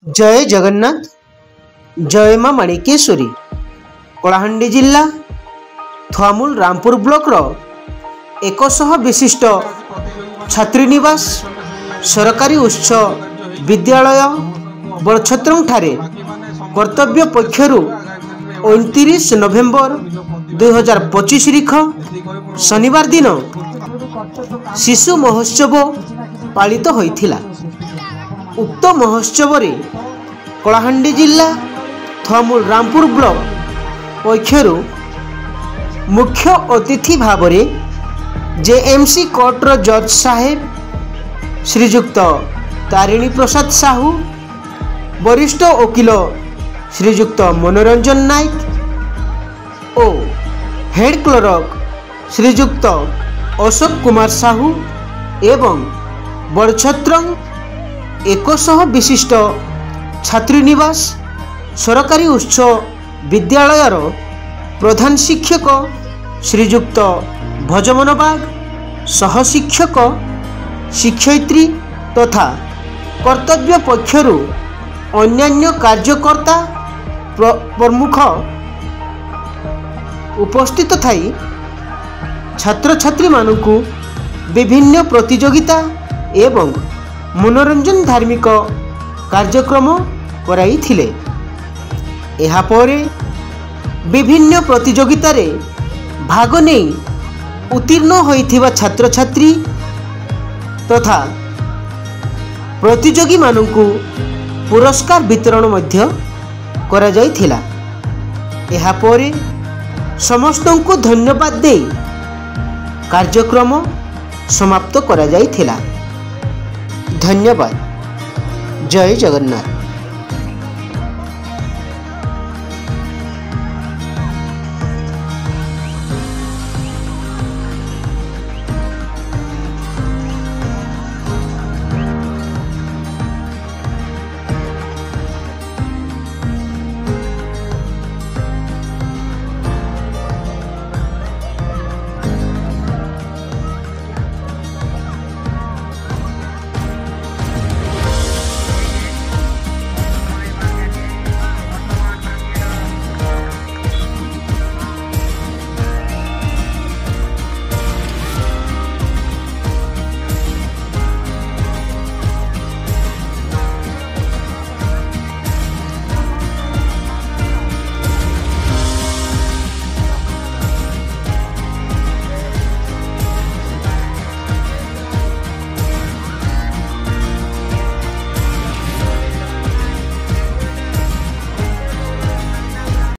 जय जगन्नाथ। जय मां माणिकेश्वरी। कलाहांडी जिला थुआमूल रामपुर ब्लॉक रो 100 विशिष्ट छात्रीनिवास सरकारी उच्च विद्यालय बड़छत्रंग ठारे कर्तव्य पक्षरु 29 नवेम्बर 2025 तारीख शनिवार दिन शिशु महोत्सव पालित होइथिला। उक्त महोत्सव रे कलाहांडी जिला थुआमूल रामपुर ब्लॉक पक्षरु मुख्य अतिथि भाव में जेएमसी कोर्टर जज साहेब श्रीजुक्त तारिणी प्रसाद साहू, वरिष्ठ वकील श्रीजुक्त मनोरंजन नायक और हेड क्लर्क श्रीजुक्त अशोक कुमार साहू एवं बड़छत्रंग 100 विशिष्ट छात्रीनिवास सरकारी उच्च विद्यालयर प्रधान शिक्षक श्रीजुक्त भजमन बाग, सहशिक्षक शिक्षयित्री तथा कर्तव्य पक्षरु अन्यान्य कार्यकर्ता प्रमुख उपस्थित थाई छात्र छात्री मानकु विभिन्न प्रतियोगिता एवं मनोरंजन धार्मिक कार्यक्रम कराई थिले। एहा परे विभिन्न प्रतियोगिता रे भाग नै उत्तीर्ण होइथिबा छात्र छात्री तथा प्रतियोगी मानकु पुरस्कार वितरण मध्य करा जाइथिला। एहा परे समस्तंकु धन्यवाद दे कार्यक्रम समाप्त करा जाइथिला। धन्यवाद। जय जगन्नाथ।